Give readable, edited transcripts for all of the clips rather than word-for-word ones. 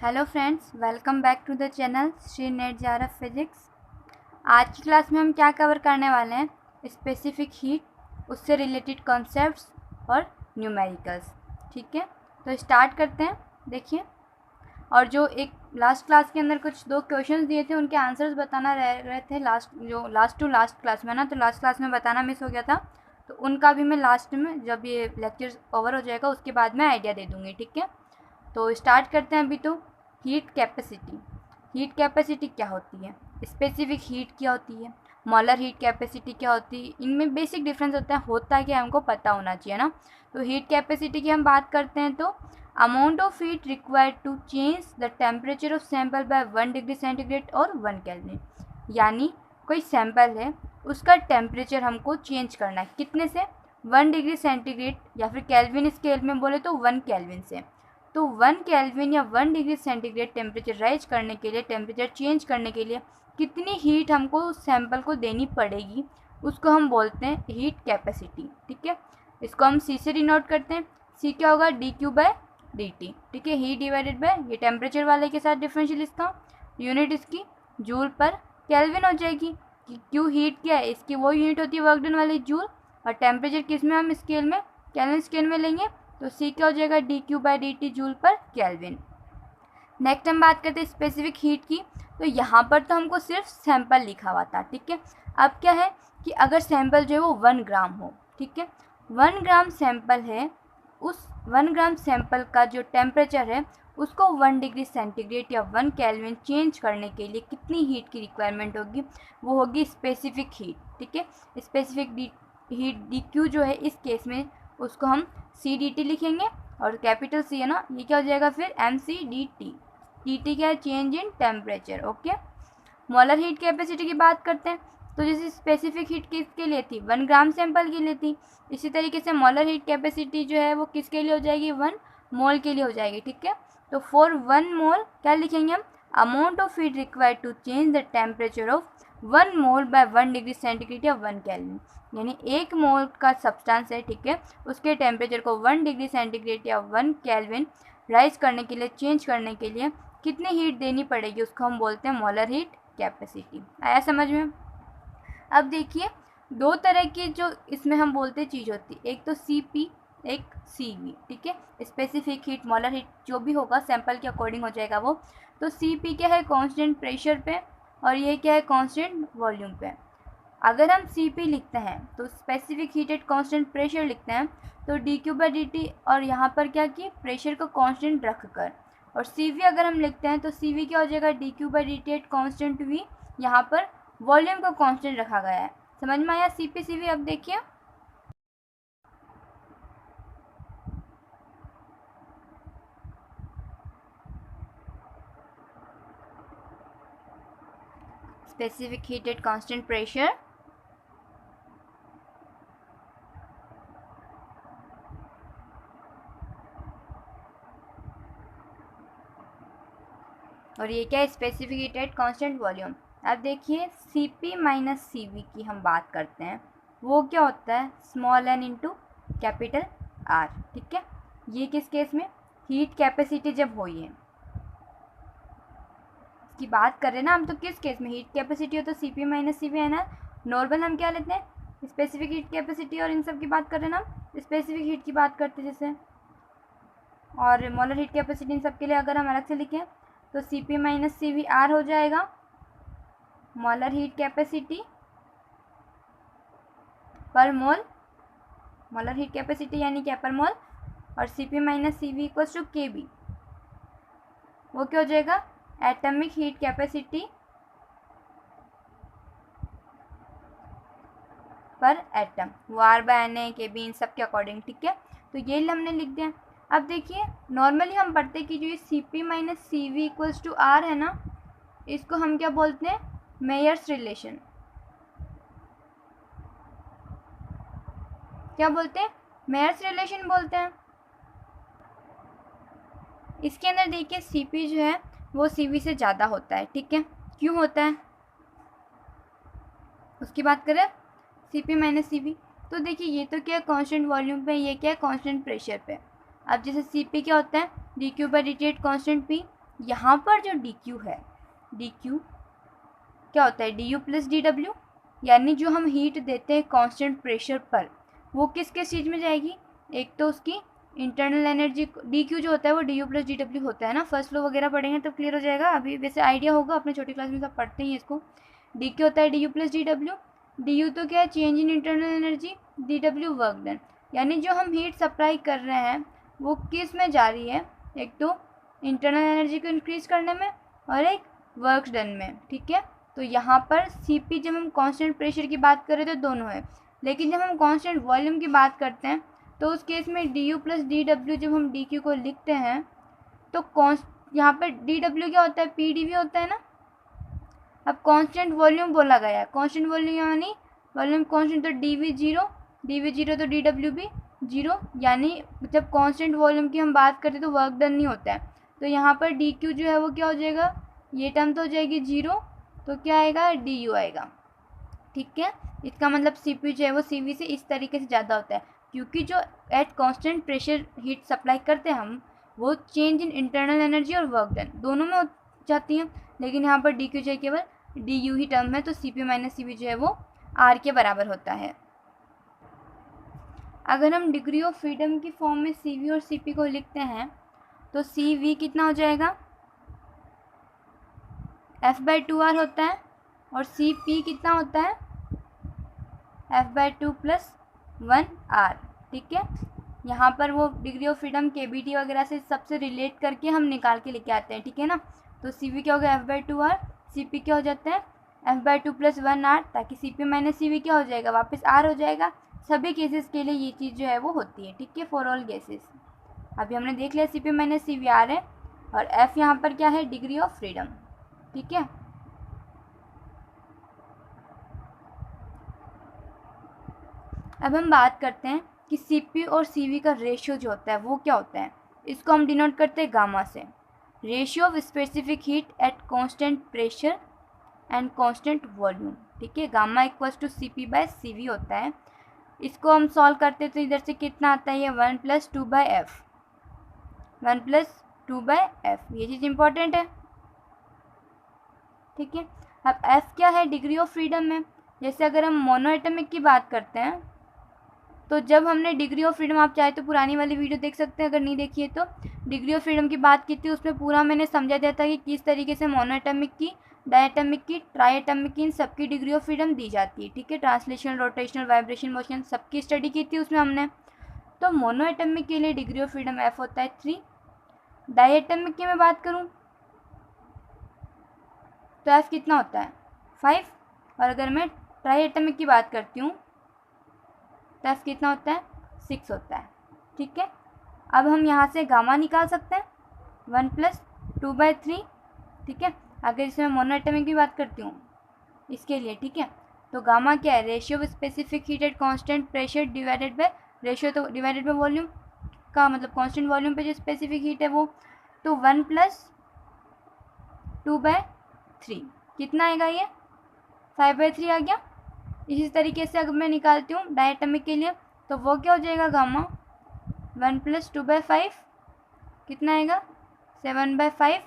Hello friends, welcome back to the channel Shri net JRF physics. आज की class में हम क्या कवर करने वाले हैं? स्पेसिफिक हीट, उससे रिलेटेड कॉन्सेप्ट्स और न्यूमेरिकल्स। ठीक है, तो स्टार्ट करते हैं। देखिए, और जो एक लास्ट क्लास के अंदर कुछ दो क्वेश्चंस दिए थे, उनके आंसर्स बताना रह रहे थे लास्ट क्लास में ना, तो लास्ट क्लास में बताना मिस हो गया था। तो उनका भी मैं लास्ट में, जब ये लेक्चर ओवर हो जाएगा उसके बाद मैं आइडिया दे दूँगी। ठीक है, तो स्टार्ट करते हैं अभी। तो हीट कैपेसिटी क्या होती है, स्पेसिफिक हीट क्या होती है, मॉलर हीट कैपेसिटी क्या होती है, इनमें बेसिक डिफरेंस होता है कि हमको पता होना चाहिए ना। तो हीट कैपेसिटी की हम बात करते हैं तो amount of heat required to change the temperature of sample by 1 degree centigrade और 1 केल्विन। यानी कोई सैंपल है, उसका टेम्परेचर हमको चेंज करना है, कितने से? 1 डिग्री सेंटीग्रेड, या फिर केल्विन स्केल में बोले तो 1 केल्विन से। तो 1 केल्विन या 1 डिग्री सेंटीग्रेड टेम्परेचर राइज करने के लिए, टेम्परेचर चेंज करने के लिए कितनी हीट हमको उस सैंपल को देनी पड़ेगी, उसको हम बोलते हैं हीट कैपेसिटी। ठीक है, इसको हम सी से डिनोट करते हैं। सी क्या होगा? dQ/dt। ठीक है, हीट डिवाइडेड बाय ये टेम्परेचर वाले के साथ डिफरेंशियल, इसका यूनिट इसकी जूल पर केल्विन हो जाएगी। क्यों हीट क्या है, इसकी वो यूनिट होती है वर्क डन वाली, जूल। और टेम्परेचर किस में हम स्केल में, केल्विन स्केल में लेंगे, तो सी क्या हो जाएगा? dQ/dt जूल पर केल्विन। नेक्स्ट हम बात करते हैं स्पेसिफिक हीट की। तो यहाँ पर तो हमको सिर्फ सैंपल लिखा हुआ था। ठीक है, अब क्या है कि अगर सैंपल जो है वो 1 ग्राम हो, ठीक है, 1 ग्राम सैंपल है, उस 1 ग्राम सैंपल का जो टेम्परेचर है उसको 1 डिग्री सेंटीग्रेड या 1 केल्विन चेंज करने के लिए कितनी हीट की रिक्वायरमेंट होगी? वो होगी स्पेसिफिक हीट। ठीक है, स्पेसिफिक हीट DQ जो है इस केस में उसको हम CDT लिखेंगे, और कैपिटल C है ना, ये क्या हो जाएगा फिर? MCDT। TT क्या है? Change in temperature. Okay, मॉलर heat capacity की बात करते हैं। तो जैसे स्पेसिफिक हीट किसके लिए थी? 1 ग्राम सैंपल के लिए थी। इसी तरीके से मॉलर हीट कैपेसिटी जो है वो किसके लिए हो जाएगी? 1 मोल के लिए हो जाएगी। ठीक है, तो फॉर 1 मोल क्या लिखेंगे हम? Amount of heat required to change the temperature of 1 mole by 1 degree centigrade या 1 केल्विन। यानी 1 मोल का सब्सटेंस है, ठीक है, उसके टेम्परेचर को 1 डिग्री सेंटीग्रेड या 1 केल्विन राइज करने के लिए, चेंज करने के लिए कितनी हीट देनी पड़ेगी, उसको हम बोलते हैं मॉलर हीट कैपेसिटी। आया समझ में? अब देखिए, दो तरह की जो इसमें हम बोलते चीज़ होती है, एक तो CP, एक CV। ठीक है, स्पेसिफिक हीट, मॉलर हीट जो भी होगा सैंपल के अकॉर्डिंग हो जाएगा वो। तो CP क्या है? कांस्टेंट प्रेशर पे, और ये क्या है? कांस्टेंट वॉल्यूम पे। अगर हम CP लिखते हैं तो specific heat at constant pressure लिखते हैं, तो dQ/dt, और यहाँ पर क्या कि प्रेशर को कांस्टेंट रखकर। और CV अगर हम लिखते हैं तो CV क्या हो जाएगा? dQ/dt एट कांस्टेंट V, यहाँ पर वॉल्यूम को कांस्टेंट रखा गया है। समझ में आया CP CV? अब देखिए, specific heat at constant pressure, और ये क्या है? Specific heat at constant volume. अब देखिए, CP माइनस CV की हम बात करते हैं, वो क्या होता है? Small n into capital R। ठीक है, ये किस केस में? हीट कैपेसिटी जब हुई है की बात कर रहे हैं ना हम, तो किस केस में हीट कैपेसिटी हो तो CP माइनस CV है ना। नॉर्मल हम क्या लेते हैं? स्पेसिफिक हीट कैपेसिटी, और इन सब की बात कर रहे हैं ना हम, स्पेसिफिक हीट की बात करते हैं जैसे। और मॉलर हीट कैपेसिटी इन सब के लिए अगर हम अलग से लिखें तो CP माइनस CV R हो जाएगा मॉलर हीट कैपेसिटी पर मोल, मॉलर हीट कैपेसिटी यानी क्या? पर मोल। और CP minus CV equals to KB, वो क्या हो जाएगा? Atomic heat capacity per atom, वो R/NA KB इन सब के अकॉर्डिंग। ठीक है, तो ये हमने लिख दिया। अब देखिए, नॉर्मली हम पढ़ते कि जो ये CP minus CV equals to R है ना, इसको हम क्या बोलते हैं? Mayer's relation. क्या बोलते हैं? मेयर्स रिलेशन बोलते हैं। इसके अंदर देखिए CP जो है वो CV से ज़्यादा होता है। ठीक है, क्यों होता है उसकी बात करें? CP minus CV। तो देखिए, ये तो क्या है? कांस्टेंट वॉल्यूम पे, ये क्या है? कांस्टेंट प्रेशर पे। अब जैसे CP क्या होता है? dQ/dt एट कांस्टेंट P, यहाँ पर जो डी क्यू है, डी क्यू क्या होता है, D you plus D W, यानी जो हम हीट देते हैं कांस्टेंट प्रेशर पर वो किस किस चीज़ में जाएगी, एक तो उसकी इंटरनल एनर्जी, डी क्यू जो होता है वो D you plus D W होता है ना, फर्स्ट लो वगैरह पढ़ेंगे तब क्लियर हो जाएगा, अभी वैसे आइडिया होगा, अपने छोटी क्लास में सब पढ़ते ही इसको। डी क्यू होता है D you plus D W, D you तो क्या है, change in internal energy, D W work done, यानी जो हम हीट सप्लाई कर रहे हैं वो किस में जा रही है, एक तो इंटरनल एनर्जी को इंक्रीज करने में और एक वर्क डन में, ठीक है। तो यहाँ पर सी पी जब हम कांस्टेंट प्रेशर की बात करें तो दोनों है, लेकिन जब हम कांस्टेंट वॉल्यूम की बात करते हैं तो उस केस में D you plus D W जब हम डी क्यू को लिखते हैं तो यहाँ पर डी डब्ल्यू क्या होता है, पी डी वी होता है ना। अब कांस्टेंट वॉल्यूम बोला गया है, कांस्टेंट वॉल्यूम यानी वॉल्यूम कांस्टेंट, तो डी वी जीरो तो डी डब्ल्यू भी जीरो, यानी जब कांस्टेंट वॉल्यूम की हम बात करते हैं तो वर्क डन नहीं होता है, तो यहाँ पर डी क्यू जो है वो क्या हो जाएगा, ये टर्म तो हो जाएगी जीरो, तो क्या आएगा, डी यू आएगा, ठीक है। इसका मतलब सी पी जो है वो सी वी से इस तरीके से ज़्यादा होता है, क्योंकि जो eight constant pressure heat supply करते हैं हम वो चेंज इन इंटरनल एनर्जी और वर्क डन दोनों में हो जाती हैं, लेकिन यहाँ पर डी क्यू जो है केवल डी यू ही टर्म है, तो C P minus C V जो है वो आर के बराबर होता है। अगर हम डिग्री ऑफ फ्रीडम की फॉर्म में सी वी और सी पी को लिखते हैं तो सी वी कितना हो जाएगा, F/2R होता है, और सी पी कितना होता है, F/2 + 1R, ठीक है। यहाँ पर वो डिग्री ऑफ फ्रीडम KBT वगैरह से सबसे रिलेट करके हम निकाल के लेके आते हैं, ठीक है ना। तो सी वी क्या होगा, F/2R, सी पी क्या हो जाता है, F/2 + 1R, ताकि C P minus C V क्या हो जाएगा, वापस R हो जाएगा। सभी केसेस के लिए ये चीज़ जो है वो होती है, ठीक है, फॉर ऑल केसेस। अभी हमने देख लिया C P minus C V R है, और F यहाँ पर क्या है, डिग्री ऑफ फ्रीडम, ठीक है। अब हम बात करते हैं कि सी पी और सी वी का रेशियो जो होता है वो क्या होता है, इसको हम डिनोट करते हैं गामा से, ratio of specific heat at constant pressure and constant volume, ठीक है। Gamma equals to C P by C V होता है। इसको हम सॉल्व करते हैं तो इधर से कितना आता है, ये 1 + 2/f, 1 + 2/f, ये चीज़ इंपॉर्टेंट है, ठीक है। अब f क्या है, डिग्री ऑफ फ्रीडम में। जैसे अगर हम मोनोएटमिक की बात करते हैं तो जब हमने डिग्री ऑफ फ्रीडम, आप चाहे तो पुरानी वाली वीडियो देख सकते हैं अगर नहीं देखी है तो, डिग्री ऑफ फ्रीडम की बात की थी, उसमें पूरा मैंने समझा दिया था कि किस तरीके से मोनोएटमिक की, डायएटमिक की, ट्राइएटमिक की, इन सबकी डिग्री ऑफ फ्रीडम दी जाती है, ठीक है। ट्रांसलेशनल, रोटेशनल, वाइब्रेशन, मोशन सबकी स्टडी की थी उसमें हमने। तो मोनोएटमिक के लिए डिग्री ऑफ फ्रीडम f होता है 3, डायएटमिक की मैं बात करूँ तो f कितना होता है, 5, और अगर मैं ट्राइएटमिक की बात करती हूँ तो f कितना होता है, 6 होता है, ठीक है। अब हम यहाँ से गामा निकाल सकते हैं, 1 + 2/3, ठीक है। अगर इसमें मोनोएटमिक की बात करती हूँ इसके लिए, ठीक है, तो गामा क्या है, ratio of specific heat at constant pressure divided by ratio, तो डिवाइडेड बाय वॉल्यूम का मतलब कांस्टेंट वॉल्यूम पे जो स्पेसिफिक हीट है वो, तो 1 + 2/3 कितना आएगा, ये 5/3 आ गया। इसी तरीके से अगर मैं निकालती हूँ डायएटमिक के लिए तो वो क्या हो जाएगा, गामा 1 + 2/5 कितना आएगा, 7/5।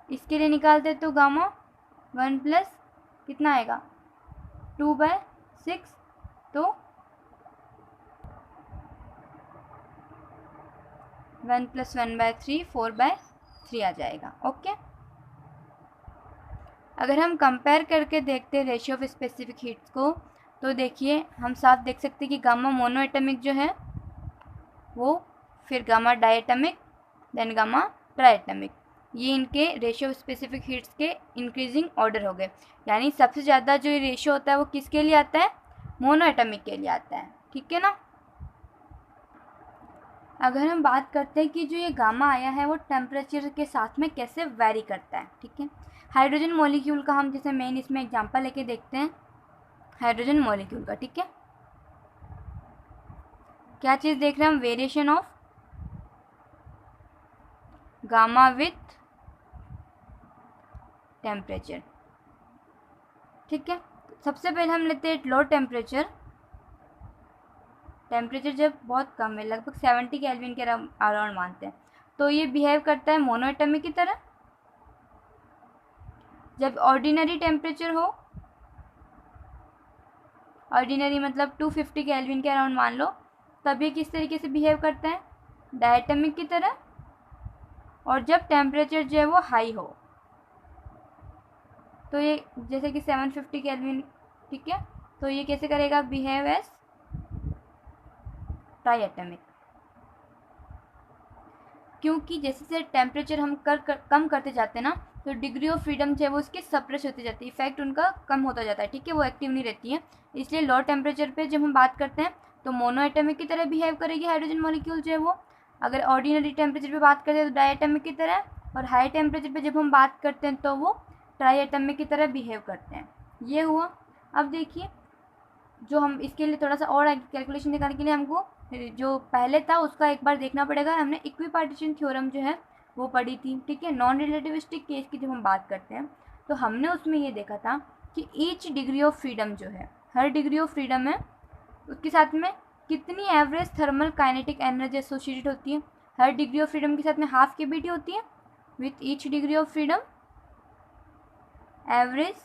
इसके लिए निकालते तो गामा 1 + कितना आएगा, 2/6, तो 1 + 1/3 4/3 आ जाएगा, ओके। अगर हम कंपेयर करके देखते हैं रेशियो ऑफ स्पेसिफिक हीट्स को तो देखिए हम साफ देख सकते हैं कि गामा मोनोएटमिक जो है वो, फिर गामा डायएटमिक, देन गामा ट्राइएटमिक, ये इनके रेशियो ऑफ स्पेसिफिक हीट्स के इंक्रीजिंग ऑर्डर हो गए, यानी सबसे ज़्यादा जो ये रेशियो होता है वो किसके लिए आता है, मोनोएटमिक के लिए आता है, ठीक है ना। अगर हम बात करते हैं कि जो ये गामा आया है वो टेम्परेचर के साथ में कैसे वेरी करता है, ठीक है। हाइड्रोजन मॉलिक्यूल का हम जैसे मेन इसमें एग्जांपल लेके देखते हैं, हाइड्रोजन मॉलिक्यूल का, ठीक है। क्या चीज़ देख रहे हैं हम, variation of gamma with temperature, ठीक है। सबसे पहले हम लेते हैं लो टेम्परेचर, टेम्परेचर जब बहुत कम है, लगभग 70 केल्विन के अराउंड मानते हैं, तो ये बिहेव करता है मोनोएटमिक की तरह, जब ऑर्डिनरी टेम्परेचर हो, ऑर्डिनरी मतलब 250 केल्विन के अराउंड मान लो, तब ये किस तरीके से बिहेव करते हैं, डायटोमिक की तरह। और जब टेम्परेचर जो है वो हाई हो, तो ये जैसे कि 750 केल्विन, ठीक है, तो ये कैसे करेगा, बिहेव एज ट्राइएटमिक। क्योंकि जैसे जैसे टेम्परेचर हम कम करते जाते हैं ना, तो डिग्री ऑफ फ्रीडम जो है वो उसकी सप्रेस होती जाती है, इफेक्ट उनका कम होता जाता है, ठीक है, वो एक्टिव नहीं रहती है। इसलिए लो टेम्परेचर पे जब हम बात करते हैं तो मोनोएटमिक की तरह बिहेव करेगी हाइड्रोजन मॉलिक्यूल जो है वो। अगर ऑर्डिनरी टेम्परेचर पे बात करते हैं तो डायएटमिक की तरह, और हाई टेम्परेचर पे जब हम बात करते हैं तो वो ट्राइएटमिक की तरह बिहेव करते हैं। ये हुआ। अब देखिए, जो हम इसके लिए थोड़ा सा और कैलकुलेशन निकालने के लिए हमको जो पहले था उसका एक बार देखना पड़ेगा। हमने इक्विपार्टीशन थ्योरम जो है वो पढ़ी थी, ठीक है, नॉन रिलेटिविस्टिक केस की जब हम बात करते हैं तो हमने उसमें ये देखा था कि ईच डिग्री ऑफ फ्रीडम जो है, हर डिग्री ऑफ फ्रीडम है उसके साथ में कितनी average thermal kinetic energy associated होती है। हर डिग्री ऑफ फ्रीडम के साथ में हाफ केबीटी होती है। With each degree of freedom average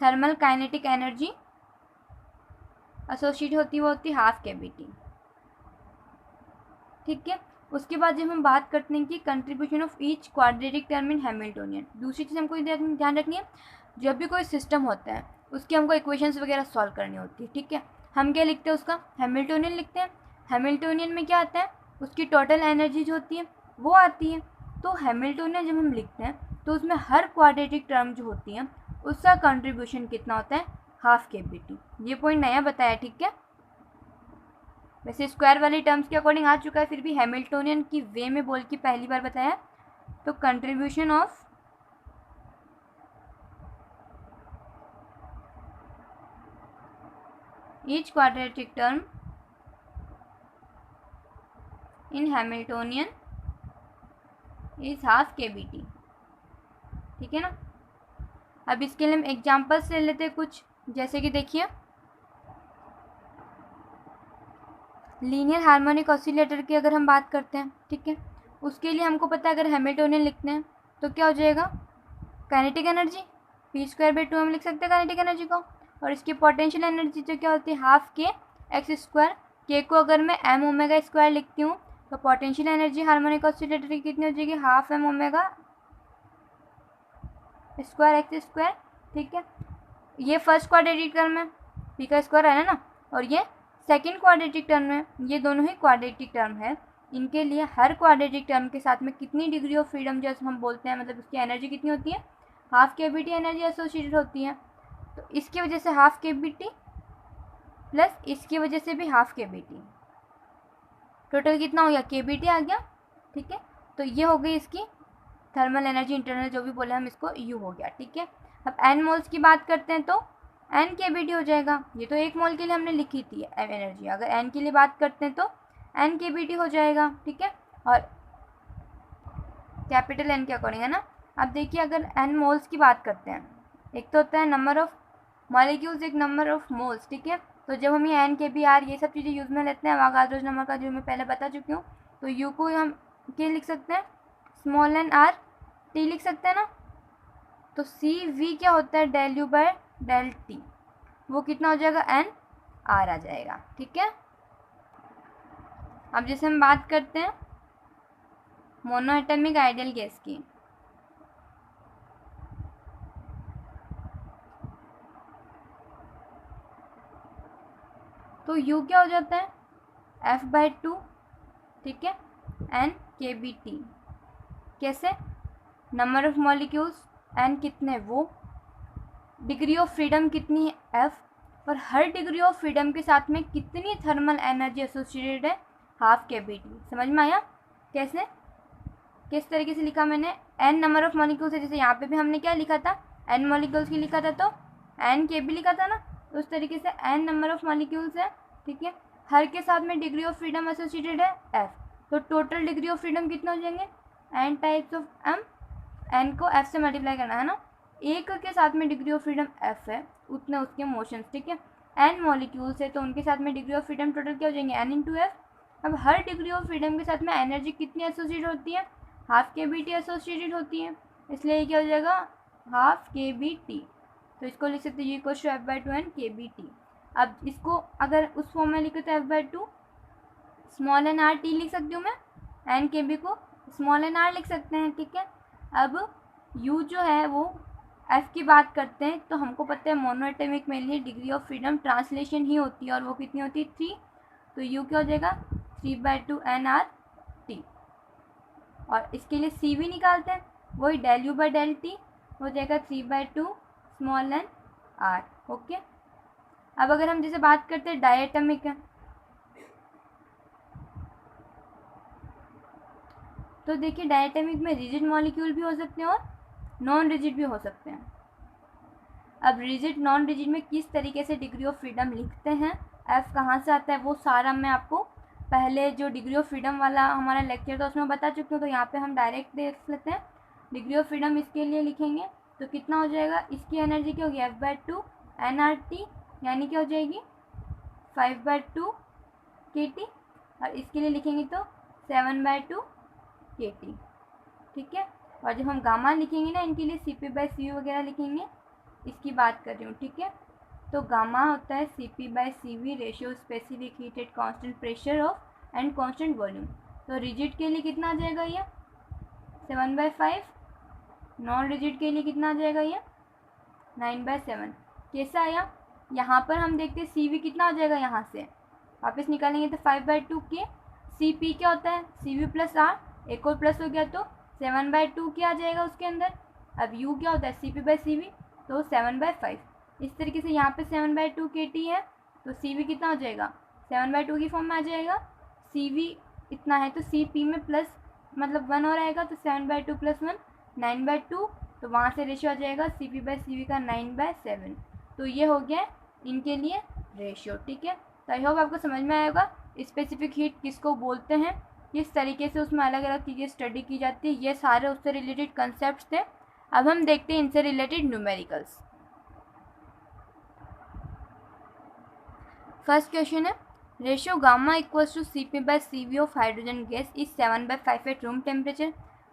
thermal kinetic energy associate होती है, वो होती है हाफ केबीटी, ठीक है। उसके बाद जब हम बात करते हैं कि contribution of each quadratic term in Hamiltonian, दूसरी चीज़ हमको ध्यान रखनी है, जब भी कोई सिस्टम होता है उसकी हमको इक्वेशंस वगैरह सॉल्व करनी होती है, ठीक है। हम क्या लिखते हैं, उसका हैमिल्टोनियन लिखते हैं। हैमिल्टोनियन में क्या आता है, उसकी टोटल एनर्जी जो होती है वो आती है। तो हैमिल्टोनियन जब हम लिखते हैं तो उसमें हर क्वाड्रेटिक टर्म जो होती है उसका कंट्रीब्यूशन कितना होता है, हाफ केबीटी। ये पॉइंट नया बताया, ठीक है। वैसे स्क्वायर वाली टर्म्स के अकॉर्डिंग आ चुका है, फिर भी हैमिल्टोनियन की वे में बोल के पहली बार बताया। तो contribution of each quadratic term in Hamiltonian is half KBT, ठीक है ना। अब इसके लिए हम एग्जांपल्स ले लेते हैं कुछ, जैसे कि देखिए लीनियर हार्मोनिक ऑसिलेटर की अगर हम बात करते हैं, ठीक है, उसके लिए हमको पता है अगर हैमिल्टोनियन लिखते हैं तो क्या हो जाएगा, काइनेटिक एनर्जी p²/2 हम लिख सकते हैं काइनेटिक एनर्जी को। और इसकी पोटेंशियल एनर्जी जो क्या होती है, हाफ के एक्स स्क्वायर। के को अगर मैं एम ओमेगा स्क्वायर लिखती हूँ तो पोटेंशियल एनर्जी हार्मोनिक ऑसिलेटर की कितनी हो जाएगी, half M omega square X square, ठीक है। ये फर्स्ट क्वाड्रेटिक टर्म है, पी का स्क्वायर है ना, और ये सेकेंड क्वाड्रेटिक टर्म है। ये दोनों ही क्वाड्रेटिक टर्म है। इनके लिए हर क्वाड्रेटिक टर्म के साथ में कितनी डिग्री ऑफ फ्रीडम जैसे हम बोलते हैं, मतलब उसकी एनर्जी कितनी होती है, हाफ केबीटी एनर्जी एसोसिएटेड होती है। तो इसकी वजह से हाफ केबीटी प्लस इसकी वजह से भी हाफ केबीटी, टोटल कितना हो गया, केबीटी आ गया, ठीक है। तो ये हो गई इसकी थर्मल एनर्जी, इंटरनल जो भी बोले हम इसको यू हो गया, ठीक है। अब एन मोल्स की बात करते हैं तो एन केबीटी हो जाएगा। ये तो एक मोल के लिए हमने लिखी थी एनर्जी, अगर एन के लिए बात करते हैं तो एन केबीटी हो जाएगा, ठीक है। और कैपिटल एन के अकॉर्डिंग है ना। अब देखिए अगर एन मोल्स की बात करते हैं, एक तो होता है नंबर ऑफ मॉलिक्यूल्स, एक नंबर ऑफ मोल्स, ठीक है। तो जब हम ये एन के बी आर ये सब चीज़ें यूज़ में लेते हैं, अवागाद्रोस नंबर का जो मैं पहले बता चुकी हूँ, तो यू को हम क्या लिख सकते हैं, स्मॉल एन आर टी लिख सकते हैं ना। तो सी वी क्या होता है, del U by del T, वो कितना हो जाएगा, एन आर आ जाएगा, ठीक है। अब जैसे हम बात करते हैं मोनोएटमिक आइडियल गैस की, तो यू क्या हो जाता है, F/2, ठीक है, एन के बी टी। कैसे, नंबर ऑफ मॉलिक्यूल्स एन कितने, वो डिग्री ऑफ फ्रीडम कितनी है एफ, और हर डिग्री ऑफ फ्रीडम के साथ में कितनी थर्मल एनर्जी एसोसिएटेड है, हाफ केबीटी। समझ में आया कैसे, किस तरीके से लिखा मैंने, एन नंबर ऑफ मॉलिक्यूल्स है, जैसे यहाँ पे भी हमने क्या लिखा था, एन मॉलिक्यूल्स की लिखा था तो एन के बी लिखा था ना, तो उस तरीके से एन नंबर ऑफ मॉलिक्यूल्स है, ठीक है, हर के साथ में डिग्री ऑफ फ्रीडम एसोसिएटेड है एफ। तो टोटल डिग्री ऑफ फ्रीडम कितना हो जाएंगे, N types of M, N को एफ से मल्टीप्लाई करना है ना, एक के साथ में डिग्री ऑफ फ्रीडम एफ है उतने उसके मोशंस, ठीक है। एन मॉलिक्यूल्स है तो उनके साथ में डिग्री ऑफ फ्रीडम टोटल क्या हो जाएंगे, एन इंटू एफ। अब हर डिग्री ऑफ फ्रीडम के साथ में एनर्जी कितनी एसोसिएट होती है, हाफ केबीटी एसोसिएटेड होती है, इसलिए क्या हो जाएगा, हाफ के बी टी। तो इसको लिख सकते हैं U equal to F by two N K B T. अब इसको अगर उस फॉर्म में लिखे तो F by two small N R T लिख सकती हूँ मैं, एन के बी को स्मॉल एन आर लिख सकते हैं, ठीक है। अब यू जो है वो एफ की बात करते हैं तो हमको पता है मोनोएटमिक में लिए डिग्री ऑफ फ्रीडम ट्रांसलेशन ही होती है और वो कितनी होती है 3। तो यू क्या हो जाएगा 3/2 एन आर टी। और इसके लिए सी भी निकालते हैं, वही del U by del T हो जाएगा 3/2 स्मॉल एन आर। ओके। अब अगर हम जैसे बात करते हैं डायटमिक है, तो देखिए डायटमिक में रिजिड मॉलिक्यूल भी हो सकते हैं और नॉन रिजिड भी हो सकते हैं। अब रिजिड नॉन रिजिड में किस तरीके से डिग्री ऑफ फ्रीडम लिखते हैं, एफ कहाँ से आता है, वो सारा मैं आपको पहले जो डिग्री ऑफ फ्रीडम वाला हमारा लेक्चर था उसमें बता चुकी हूँ। तो यहाँ पे हम डायरेक्ट देख लेते हैं। डिग्री ऑफ फ्रीडम इसके लिए लिखेंगे तो कितना हो जाएगा, इसकी एनर्जी क्या होगी F/2 nRT, यानी क्या हो जाएगी 5/2 kT। और इसके लिए लिखेंगे तो 7/2 kT, ठीक है। और जब हम गामा लिखेंगे ना इनके लिए Cp/Cv वगैरह लिखेंगे, इसकी बात कर रही हूँ, ठीक है। तो गामा होता है Cp/Cv ratio specific heat at constant pressure of and constant volume. तो रिजिड के लिए कितना आ जाएगा ये 7/5, नॉन रिजिड के लिए कितना आ जाएगा ये 9/7। कैसा आया, यहाँ पर हम देखते हैं Cv कितना हो जाएगा, यहाँ से वापस निकालेंगे तो 5/2 के Cp क्या होता है Cv प्लस आर, एक और प्लस हो गया तो 7/2 क्या आ जाएगा उसके अंदर। अब U क्या होता है Cp/Cv, तो 7/5। इस तरीके से यहाँ पे 7/2 kT है तो Cv कितना हो जाएगा 7/2 की फॉर्म में आ जाएगा। Cv इतना है तो Cp में प्लस मतलब 1 और आएगा तो 7/2 + 1 9/2। तो वहाँ से रेशियो आ जाएगा Cp/Cv का 9/7। तो ये हो गया इनके लिए रेशियो, ठीक है। तो आई होप आपको समझ में आएगा स्पेसिफिक हीट किसको बोलते हैं, किस तरीके से उसमें अलग अलग चीज़ें स्टडी की जाती है। ये सारे उससे रिलेटेड कंसेप्ट थे। अब हम देखते हैं इनसे रिलेटेड न्यूमेरिकल्स। फर्स्ट क्वेश्चन है ratio gamma equals to Cp/Cv of hydrogen gas is 7/5 at room temperature,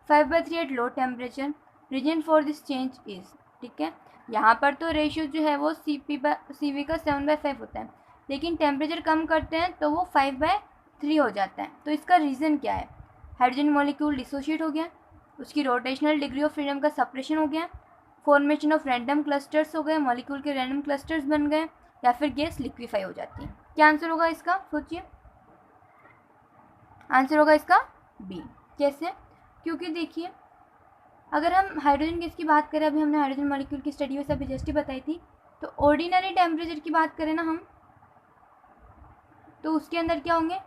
5/3 at low temperature, reason for this change is, ठीक है। यहाँ पर तो रेशियो जो है वो Cp/Cv का 7/5 होता है, लेकिन टेम्परेचर कम करते हैं तो वो 5/3 हो जाता है। तो इसका रीज़न क्या है, हाइड्रोजन मॉलिक्यूल डिसोशिएट हो गया, उसकी रोटेशनल डिग्री ऑफ फ्रीडम का सप्रेशन हो गया, फॉर्मेशन ऑफ रैंडम क्लस्टर्स हो गए, मॉलिक्यूल के रैंडम क्लस्टर्स बन गए, या फिर गैस लिक्विफाई हो जाती है। क्या आंसर होगा इसका, सोचिए। आंसर होगा इसका बी। कैसे, क्योंकि देखिए अगर हम हाइड्रोजन गैस की बात करें, अभी हमने हाइड्रोजन मॉलिक्यूल की स्टडी में सब जस्ट बताई थी, तो ऑर्डिनरी टेम्परेचर की बात करें ना हम, तो उसके अंदर क्या होंगे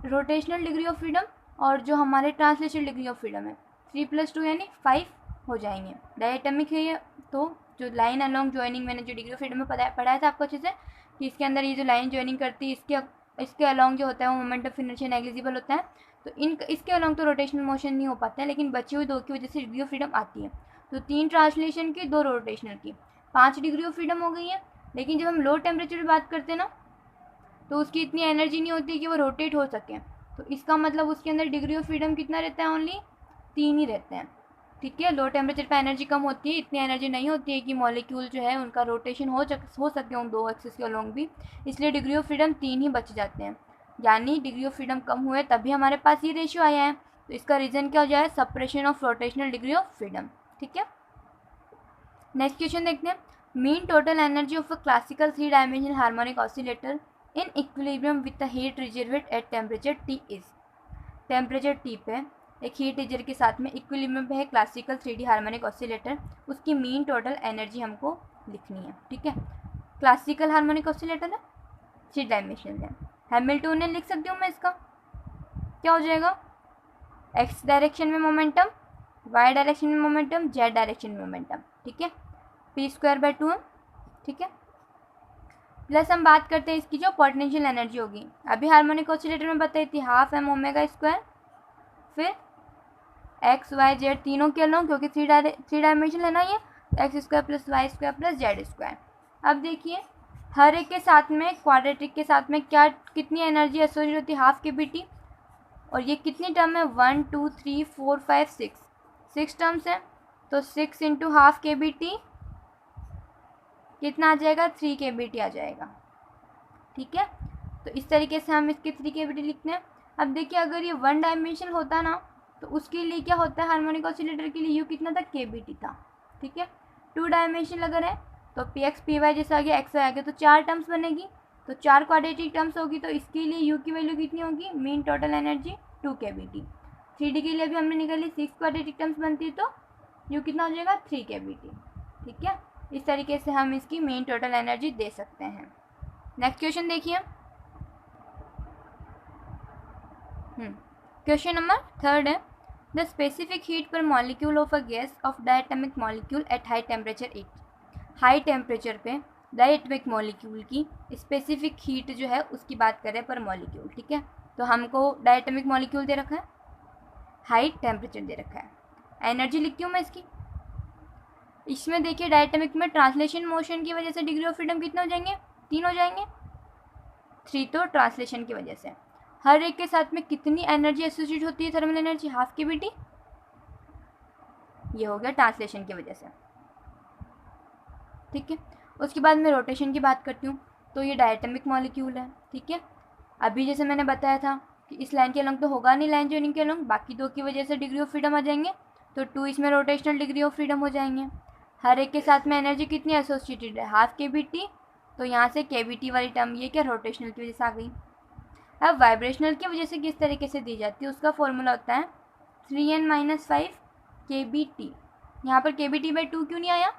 रोटेशनल डिग्री ऑफ फ्रीडम और जो हमारे ट्रांसलेशनल डिग्री ऑफ फ्रीडम है 3 + 2 यानी 5 हो जाएंगे। डायटमिक है ये, तो जो लाइन अलॉन्ग ज्वाइनिंग मैंने जो डिग्री ऑफ फ्रीडम में पढ़ाया था आपको अच्छे से, कि इसके अंदर ये जो लाइन ज्वाइनिंग करती है इसके अलॉन्ग जो होता है वो मोमेंट ऑफ इनर्शिया नेग्लिजिबल होता है। तो इसके अलॉन्ग तो रोटेशनल मोशन नहीं हो पाता है, लेकिन बची हुई 2 की वजह से डिग्री ऑफ फ्रीडम आती है। तो 3 ट्रांसलेशन की, 2 रोटेशनल की, 5 डिग्री ऑफ फ्रीडम हो गई है। लेकिन जब हम लो टेम्परेचर की बात करते हैं ना, तो उसकी इतनी एनर्जी नहीं होती कि वो रोटेट हो सके। तो इसका मतलब उसके अंदर डिग्री ऑफ फ्रीडम कितना रहता है, ओनली 3 ही रहते हैं, ठीक है। लो टेम्परेचर पे एनर्जी कम होती है, इतनी एनर्जी नहीं होती है कि मॉलिक्यूल जो है उनका रोटेशन हो सके उन 2 एक्सिस के अलोंग भी, इसलिए डिग्री ऑफ फ्रीडम 3 ही बच जाते हैं। यानी डिग्री ऑफ फ्रीडम कम हुए तभी हमारे पास ये रेशियो आया है। तो इसका रीज़न क्या हो जाए, suppression of rotational degree of freedom, ठीक है। नेक्स्ट क्वेश्चन देखते हैं, mean total energy of a classical 3 dimensional harmonic oscillator in equilibrium with the heat reservoir at temperature T is. Temperature T पे एक हीट रिजर्व के साथ में equilibrium पे है क्लासिकल 3D हार्मोनिक ऑसिलेटर, उसकी मीन टोटल एनर्जी हमको लिखनी है, ठीक है। क्लासिकल हार्मोनिक ऑसिलेटर है, 3 डायमेंशनल है, हैमिल्टोनियन लिख सकती हूँ मैं। इसका क्या हो जाएगा, एक्स डायरेक्शन में मोमेंटम, वाई डायरेक्शन में मोमेंटम, जेड डायरेक्शन में मोमेंटम, ठीक है। p²/2m, ठीक है। प्लस हम बात करते हैं इसकी जो पोटेंशियल एनर्जी होगी, अभी हार्मोनिक ऑसिलेटर में बताई थी 12m ω², फिर एक्स वाई जेड तीनों के अलोंग, क्योंकि 3 डायमेंशन है ना ये, x² + y² + z²। अब देखिए हर एक के साथ में क्वाड्रेटिक के साथ में कितनी एनर्जी एसोसिएट होती है, हाफ kBT। और ये कितनी टर्म है 1 2 3 4 5 6 टर्म्स है। तो 6 इंटू हाफ KBT कितना आ जाएगा, 3 KBT आ जाएगा। ठीक है, तो इस तरीके से हम इसके 3 KBT लिखते हैं। अब देखिए अगर ये 1 डायमेंशनल होता ना तो उसके लिए क्या होता है, हार्मोनिक ऑसिलेटर के लिए यू कितना था, KBT था। ठीक है, 2 डायमेंशनल अगर है तो PX PY जैसे आ गया, XY आ गया, तो 4 टर्म्स बनेगी, तो 4 क्वाड्रेटिक टर्म्स होगी, तो इसके लिए यू की वैल्यू कितनी होगी, mean total energy 2 KBT। 3D के लिए भी हमने निकाली, 6 क्वाड्रेटिक टर्म्स बनती है तो यू कितना हो जाएगा, 3 KBT। ठीक है, इस तरीके से हम इसकी मेन टोटल एनर्जी दे सकते हैं। नेक्स्ट क्वेश्चन देखिए, क्वेश्चन नंबर 3 है, द स्पेसिफिक हीट पर molecule of a gas off diatomic molecule at high temperature it. High temperature पे डायटोमिक मॉलिक्यूल की स्पेसिफिक हीट जो है उसकी बात करें पर मॉलिक्यूल। ठीक है, तो हमको डायटोमिक मॉलिक्यूल दे रखा है, हाई टेम्परेचर दे रखा है, एनर्जी लिखती हूँ मैं इसकी। इसमें देखिए डायटोमिक में ट्रांसलेशन मोशन की वजह से डिग्री ऑफ फ्रीडम कितने हो जाएंगे, 3 हो जाएंगे, 3 तो ट्रांसलेशन की वजह से। हर एक के साथ में कितनी एनर्जी एसोसिएट होती है, थर्मल एनर्जी हाफ KBT, ये हो गया ट्रांसलेशन की वजह से। ठीक है, उसके बाद मैं रोटेशन की बात करती हूँ, तो ये डायटोमिक मॉलिक्यूल है। ठीक है, अभी जैसे मैंने बताया था कि इस लाइन के अलॉन्ग तो होगा नहीं, लाइन जॉइनिंग के अलॉन्ग, बाकी 2 की वजह से डिग्री ऑफ फ्रीडम आ जाएंगे, तो 2 इसमें रोटेशनल डिग्री ऑफ फ्रीडम हो जाएंगे। हर एक के साथ में एनर्जी कितनी एसोसिएटेड है, हाफ KBT, तो यहाँ से KBT वाली टर्म ये क्या रोटेशनल की वजह से आ गई। अब वाइब्रेशनल की वजह से किस तरीके से दी जाती है, उसका फॉर्मूला होता है 3n-5 KBT। यहाँ पर KBT/2 क्यों नहीं आया,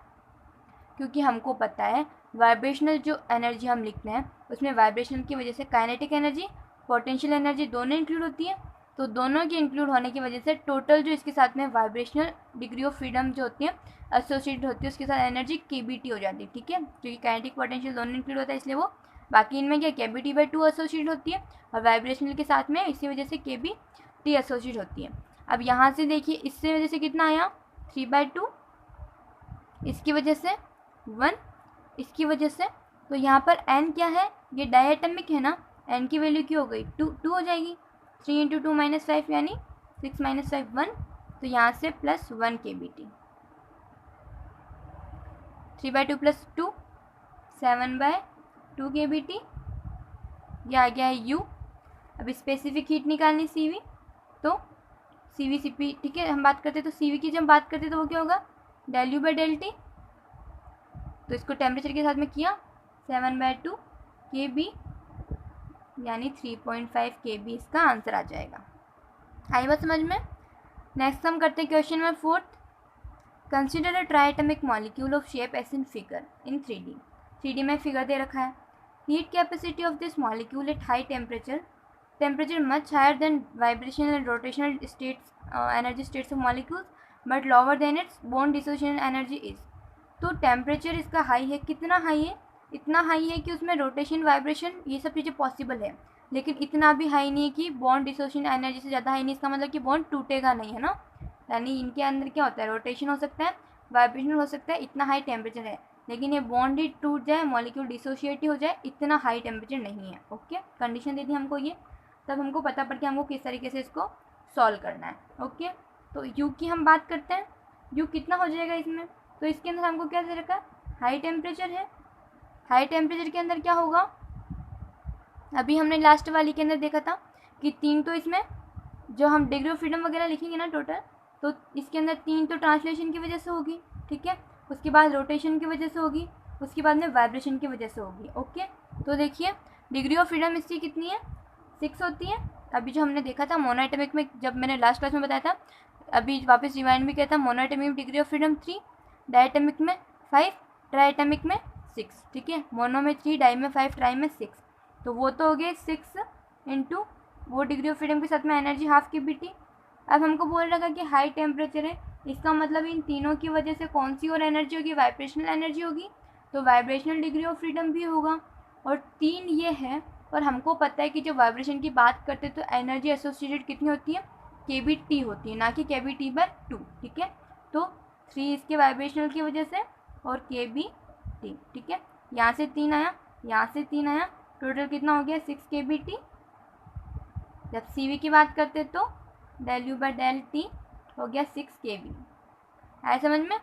क्योंकि हमको पता है वाइब्रेशनल जो एनर्जी हम लिखते हैं उसमें वाइब्रेशनल की वजह से काइनेटिक एनर्जी, पोटेंशियल एनर्जी दोनों इंक्लूड होती है, तो दोनों के इंक्लूड होने की वजह से टोटल जो इसके साथ में वाइब्रेशनल डिग्री ऑफ फ्रीडम जो होती है एसोसिएटेड होती है उसके साथ एनर्जी KBT हो जाती है। ठीक है, क्योंकि काइनेटिक पोटेंशियल दोनों इंक्लूड होता है इसलिए वो, बाकी इनमें क्या KBT/2 एसोसिएट होती है और वाइब्रेशनल के साथ में इसी वजह से KBT एसोसिएट होती है। अब यहाँ से देखिए इससे वजह से कितना आया, 3/2, इसकी वजह से 1, इसकी वजह से, तो यहाँ पर n क्या है, ये डायटोमिक है ना, n की वैल्यू क्या हो गई, 2 हो जाएगी, 3 × 2 - 5 यानी 6 - 5 1, तो यहाँ से +1 KBT, 3/2 + 2 7/2 KBT, ये आ गया है U। अब स्पेसिफिक हीट निकालनी CV, तो CV CP। ठीक है, हम बात करते तो CV की जब बात करते तो वो क्या होगा, ΔU/ΔT, तो इसको टेम्परेचर के साथ में किया 7/2 KB यानी 3.5 KB इसका आंसर आ जाएगा। आई बात समझ में। नेक्स्ट हम करते हैं question number 4, consider a triatomic molecule of shape S in figure in 3D। 3D में फिगर दे रखा है, heat capacity of this molecule at high temperature much higher than vibrational and rotational states energy states of molecules but lower than its bond dissociation energy is. तो temperature इसका high है, कितना high है, इतना high है कि उसमें rotation vibration ये सब चीज़ें पॉसिबल है, लेकिन इतना भी हाई नहीं है कि बॉन्ड डिसोसिएशन एनर्जी से ज़्यादा हाई नहीं। इसका मतलब कि बॉन्ड टूटेगा नहीं, है ना, यानी इनके अंदर क्या होता है, रोटेशन हो सकता है, वाइब्रेशन हो सकता है, इतना हाई टेम्परेचर है, लेकिन ये बॉन्ड ही टूट जाए, मॉलिक्यूल डिसोशिएट हो जाए, इतना हाई टेम्परेचर नहीं है। ओके, कंडीशन दे दी हमको ये, तब हमको पता पड़ के हमको किस तरीके से इसको सॉल्व करना है। ओके, तो यू की हम बात करते हैं, यू कितना हो जाएगा इसमें, तो इसके अंदर हमको क्या दे रखा है, हाई टेम्परेचर है, हाई टेम्परेचर के अंदर क्या होगा, अभी हमने लास्ट वाली के अंदर देखा था कि 3 तो इसमें जो हम डिग्री ऑफ फ्रीडम वगैरह लिखेंगे ना टोटल, तो इसके अंदर 3 तो ट्रांसलेशन की वजह से होगी, ठीक है, उसके बाद रोटेशन की वजह से होगी, उसके बाद में वाइब्रेशन की वजह से होगी। ओके, तो देखिए डिग्री ऑफ फ्रीडम इसकी कितनी है, 6 होती है। अभी जो हमने देखा था मोनोएटॉमिक में, जब मैंने लास्ट क्लास में बताया था, अभी वापस रिवाइंड भी किया था, मोनोएटॉमिक में डिग्री ऑफ फ्रीडम 3, डायटॉमिक में 5, ट्राइएटॉमिक में 6। ठीक है, मोनो में 3, डाई में 5, ट्राई में 6, तो वो तो हो गए 6 इंटू वो डिग्री ऑफ फ्रीडम के साथ में एनर्जी हाफ KBT। अब हमको बोल रखा कि हाई टेम्परेचर है, इसका मतलब इन तीनों की वजह से कौन सी और एनर्जी होगी, वाइब्रेशनल एनर्जी होगी, तो वाइब्रेशनल डिग्री ऑफ फ्रीडम भी होगा। और 3 ये है, और हमको पता है कि जब वाइब्रेशन की बात करते हैं तो एनर्जी एसोसिएटेड कितनी होती है, KBT होती है, ना कि KBT/2। ठीक है, तो 3 इसके वाइब्रेशनल की वजह से और KBT। ठीक है, यहाँ से 3 आया, यहाँ से 3 आया, टोटल कितना हो गया 6 KBT। जब CV की बात करते तो ΔU/ΔT हो गया 6 KB। है समझ में।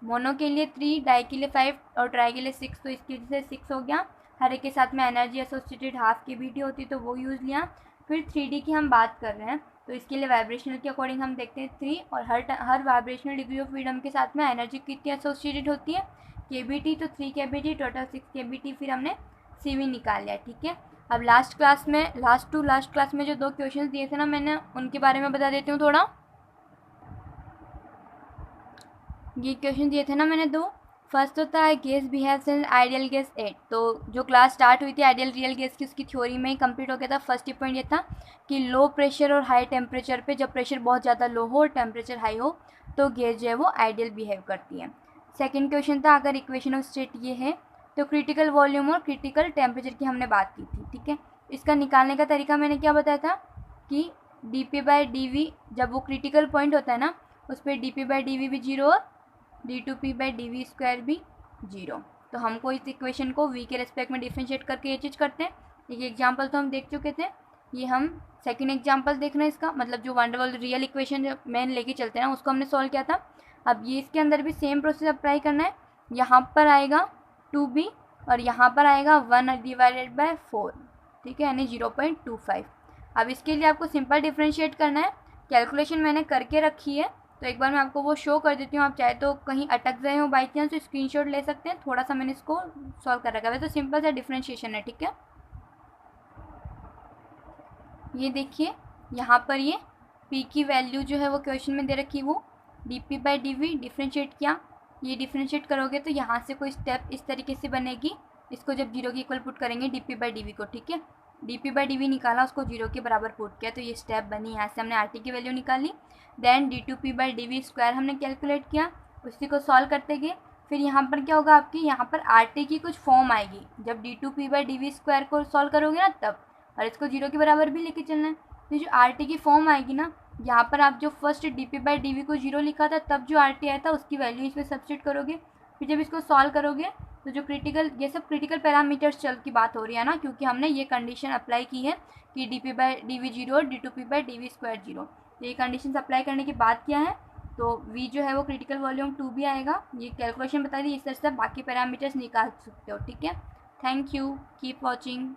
मोनो के लिए 3, डाई के लिए 5 और ट्राई के लिए 6, तो इसकी वजह से 6 हो गया। हर एक के साथ में एनर्जी एसोसिएटेड हाफ की BT होती तो वो यूज़ लिया। फिर 3D की हम बात कर रहे हैं तो इसके लिए वाइब्रेशनल के अकॉर्डिंग हम देखते हैं 3, और हर वाइब्रेशनल डिग्री ऑफ फ्रीडम के साथ में एनर्जी कितनी एसोसिएटेड होती है KBT, तो 3 KBT, टोटल 6 KBT, फिर हमने CV निकाल लिया। ठीक है, अब लास्ट क्लास में जो 2 क्वेश्चन दिए थे ना मैंने, उनके बारे में बता देती हूँ थोड़ा। ये क्वेश्चन दिए थे ना मैंने 2। फर्स्ट होता है gas behaves in ideal gas 8। तो जो क्लास स्टार्ट हुई थी आइडियल रियल गैस की, उसकी थ्योरी में ही कंप्लीट हो गया था। फर्स्ट पॉइंट ये था कि लो प्रेशर और हाई टेम्परेचर पे, जब प्रेशर बहुत ज़्यादा लो हो और टेम्परेचर हाई हो तो गैस जो है वो आइडियल बिहेव करती है। सेकेंड क्वेश्चन था अगर इक्वेशन ऑफ स्टेट ये है तो क्रिटिकल वॉल्यूम और क्रिटिकल टेम्परेचर की हमने बात की थी। ठीक है, इसका निकालने का तरीका मैंने क्या बताया था कि dp/dv, जब वो क्रिटिकल पॉइंट होता है ना उस पर dp/dv भी 0 और d2p/dv² भी 0। तो हमको इस इक्वेशन को v के रेस्पेक्ट में डिफरेंशिएट करके ये चीज़ करते हैं। एक एग्जांपल तो हम देख चुके थे, ये हम सेकंड एग्जांपल देख रहे हैं इसका, मतलब जो वंडर वर्ल्ड रियल इक्वेशन जो मेन लेके चलते हैं ना उसको हमने सॉल्व किया था। अब ये इसके अंदर भी सेम प्रोसेस अप्लाई करना है। यहाँ पर आएगा 2b और यहाँ पर आएगा 1/4, ठीक है, यानी 0.25। अब इसके लिए आपको सिंपल डिफ्रेंशिएट करना है। कैलकुलेशन मैंने करके रखी है तो एक बार मैं आपको वो शो कर देती हूँ। आप चाहे तो कहीं अटक गए हो बाई चांस तो स्क्रीनशॉट ले सकते हैं। थोड़ा सा मैंने इसको सॉल्व कर रखा है, तो सिंपल सा डिफ्रेंशिएशन है। ठीक है, ये देखिए यहाँ पर ये p की वैल्यू जो है वो क्वेश्चन में दे रखी, वो dp/dv डिफ्रेंशिएट किया। ये डिफ्रेंशिएट करोगे तो यहाँ से कोई स्टेप इस तरीके से बनेगी, इसको जब 0 के इक्वल पुट करेंगे dp/dv को। ठीक है, dp/dv निकाला, उसको 0 के बराबर पुट किया तो ये स्टेप बनी। यहाँ से हमने RT की वैल्यू निकाली, देन d2p/dv² हमने कैलकुलेट किया, उसी को सॉल्व करते गए। फिर यहाँ पर क्या होगा आपकी, यहाँ पर RT की कुछ फॉर्म आएगी जब d2p/dv² को सॉल्व करोगे ना तब, और इसको 0 के बराबर भी लेके चलना है। तो जो RT की फॉर्म आएगी ना, यहाँ पर आप जो फर्स्ट dp/dv को 0 लिखा था तब जो RT आया था उसकी वैल्यू इसमें सब्स्टिट्यूट करोगे। फिर जब इसको सॉल्व करोगे तो जो क्रिटिकल, ये सब क्रिटिकल पैरामीटर्स चल की बात हो रही है ना, क्योंकि हमने ये कंडीशन अप्लाई की है कि dp/dv 0 और d2p/dv² 0। तो ये कंडीशन अप्लाई करने के बाद क्या है, तो v जो है वो क्रिटिकल वॉल्यूम 2b आएगा। ये कैलकुलेशन बता दी, इस तरह से बाकी पैरामीटर्स निकाल सकते हो। ठीक है, थैंक यू, कीप वॉचिंग।